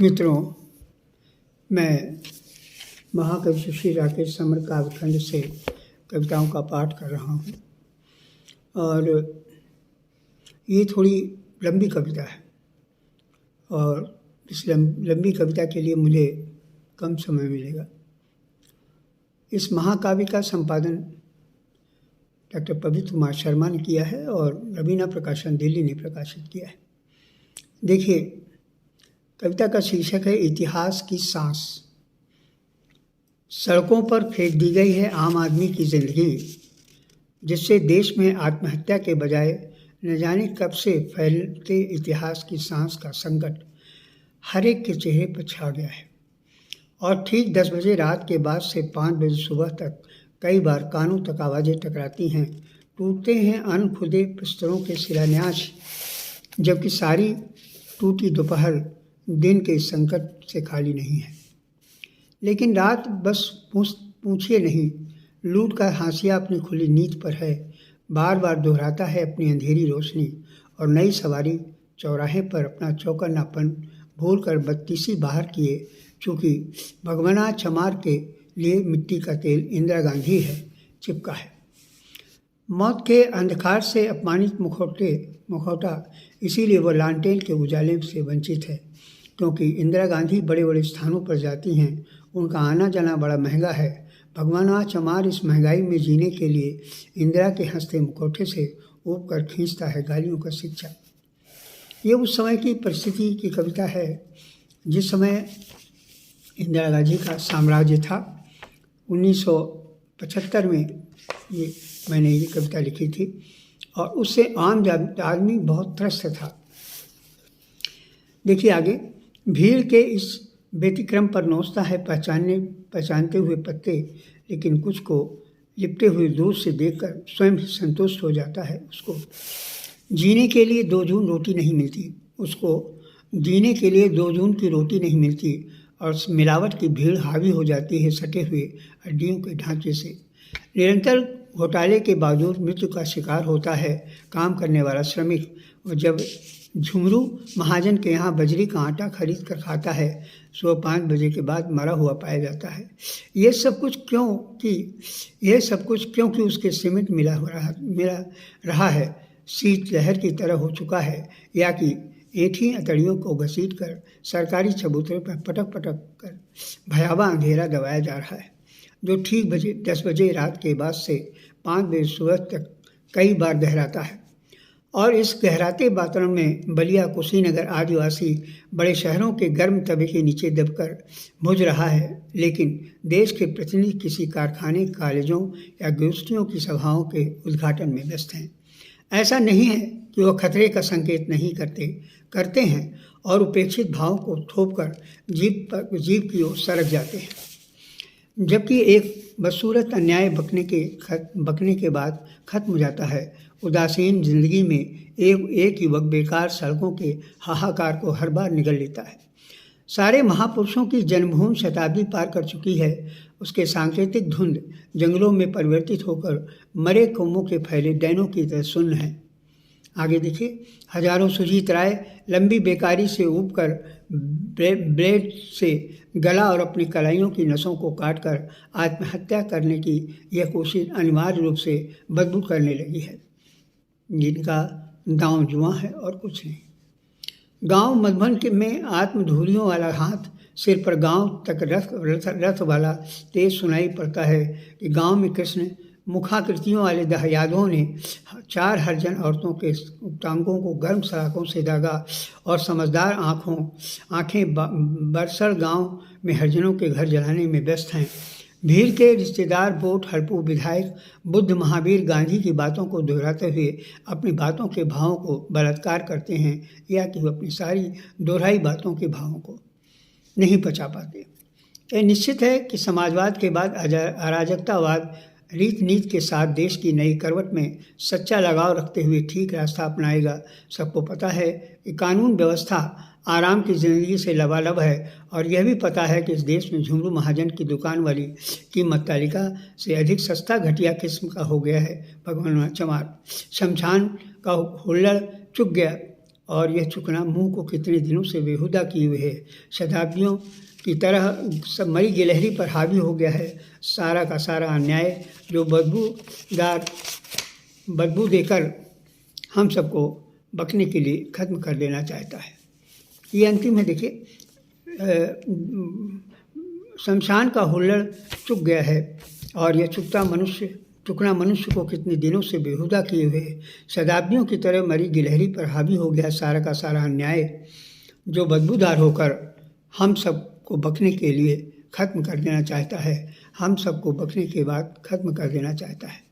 मित्रों, मैं महाकवि सुश्री राकेश समर काव्यखंड से कविताओं का पाठ कर रहा हूँ और ये थोड़ी लंबी कविता है और इस लंबी कविता के लिए मुझे कम समय मिलेगा। इस महाकाव्य का संपादन डॉक्टर पवित्र कुमार शर्मा ने किया है और रवीना प्रकाशन दिल्ली ने प्रकाशित किया है। देखिए, कविता का शीर्षक है इतिहास की सांस। सड़कों पर फेंक दी गई है आम आदमी की जिंदगी, जिससे देश में आत्महत्या के बजाय न जाने कब से फैलते इतिहास की सांस का संकट हर एक के चेहरे पर छा गया है। और ठीक 10 बजे रात के बाद से 5 बजे सुबह तक कई बार कानों तक आवाज़ें टकराती हैं, टूटते हैं अनखुदे बिस्तरों के शिलान्यास, जबकि सारी टूटी दोपहर दिन के संकट से खाली नहीं है। लेकिन रात बस पूछिए नहीं, लूट का हाशिया अपनी खुली नींद पर है, बार बार दोहराता है अपनी अंधेरी रोशनी और नई सवारी चौराहे पर अपना चौकन्नापन भूल कर बत्तीसी बाहर किए, चूँकि भगवाना चमार के लिए मिट्टी का तेल इंदिरा गांधी है चिपका है। मौत के अंधकार से अपमानित मुखौटा, इसीलिए वह लालटेन के उजाले से वंचित है, क्योंकि इंदिरा गांधी बड़े बड़े स्थानों पर जाती हैं, उनका आना जाना बड़ा महंगा है। भगवाना चमार इस महंगाई में जीने के लिए इंदिरा के हंसते मुखौटे से ऊब कर खींचता है गालियों का शिक्षा। ये उस समय की परिस्थिति की कविता है जिस समय इंदिरा गांधी का साम्राज्य था। 1975 में मैंने ये कविता लिखी थी और उससे आम आदमी बहुत त्रस्त था। देखिए आगे, भीड़ के इस व्यतिक्रम पर नोचता है पहचानते हुए पत्ते, लेकिन कुछ को लिपटे हुए दूर से देखकर स्वयं ही संतुष्ट हो जाता है। उसको जीने के लिए 2 जून रोटी नहीं मिलती और मिलावट की भीड़ हावी हो जाती है सटे हुए हड्डियों के ढांचे से। निरंतर घोटाले के बावजूद मृत्यु का शिकार होता है काम करने वाला श्रमिक, और जब झुमरू महाजन के यहाँ बजरी का आटा खरीद कर खाता है, सुबह 5 बजे के बाद मरा हुआ पाया जाता है। ये सब कुछ क्योंकि उसके सीमेंट मिला रहा है, शीत लहर की तरह हो चुका है, या कि ऐंठी अतड़ियों को घसीट कर सरकारी चबूतरे पर पटक कर भयावह अंधेरा दबाया जा रहा है, जो ठीक 10 बजे रात के बाद से 5 बजे सुबह तक कई बार गहराता है। और इस गहराते वातावरण में बलिया, कुशीनगर आदिवासी बड़े शहरों के गर्म तवे के नीचे दबकर बुझ रहा है, लेकिन देश के प्रतिनिधि किसी कारखाने, कॉलेजों या गोष्ठियों की सभाओं के उद्घाटन में व्यस्त हैं। ऐसा नहीं है कि वह खतरे का संकेत नहीं करते हैं और उपेक्षित भावों को थोपकर जीप की ओर सरक जाते हैं। जबकि एक बदसूरत अन्याय बकने के बाद खत्म हो जाता है, उदासीन जिंदगी में एक युवक बेकार सड़कों के हाहाकार को हर बार निगल लेता है। सारे महापुरुषों की जन्मभूमि शताब्दी पार कर चुकी है, उसके सांकेतिक धुंध जंगलों में परिवर्तित होकर मरे कौमों के फैले डैनों की तरह सुन्न है। आगे देखिए, हजारों सुजीत राय लंबी बेकारी से ऊब कर ब्लेड से गला और अपनी कलाइयों की नसों को काटकर आत्महत्या करने की यह कोशिश अनिवार्य रूप से बदबू करने लगी है, जिनका दांव जुआ है और कुछ नहीं। गांव मधुबन में आत्मधूलियों वाला हाथ सिर पर गांव तक रथ वाला तेज सुनाई पड़ता है कि गांव में कृष्ण मुखाकृतियों वाले दहयादों ने 4 हरिजन औरतों के टांगों को गर्म सलाखों से दागा और समझदार आंखें बरसर गांव में हरिजनों के घर जलाने में व्यस्त हैं। भीड़ के रिश्तेदार वोट हड़पू विधायक बुद्ध महावीर गांधी की बातों को दोहराते हुए अपनी बातों के भावों को बलात्कार करते हैं, या कि वह अपनी सारी दोहराई बातों के भावों को नहीं पचा पाते। यह निश्चित है कि समाजवाद के बाद अराजकतावाद रीत नीति के साथ देश की नई करवट में सच्चा लगाव रखते हुए ठीक रास्ता अपनाएगा। सबको पता है कि कानून व्यवस्था आराम की ज़िंदगी से लबालब है, और यह भी पता है कि इस देश में झुमरू महाजन की दुकान वाली कीमत तालिका से अधिक सस्ता घटिया किस्म का हो गया है भगवान चमार। शमशान का हुल्लड़ चुक गया और यह चुकना मुंह को कितने दिनों से बेहुदा किए हुए है। शताब्दियों की तरह सब मरी गिलहरी पर हावी हो गया है सारा का सारा अन्याय, जो बदबू देकर हम सबको बकने के लिए ख़त्म कर देना चाहता है। ये अंतिम है। देखिए, शमशान का हुल्लड़ चुक गया है और यह चुकना मनुष्य को कितने दिनों से बेहुदा किए हुए है। शताब्दियों की तरह मरी गिलहरी पर हावी हो गया सारा का सारा अन्याय, जो बदबूदार होकर हम सबको बकने के लिए ख़त्म कर देना चाहता है। हम सबको बकने के बाद ख़त्म कर देना चाहता है।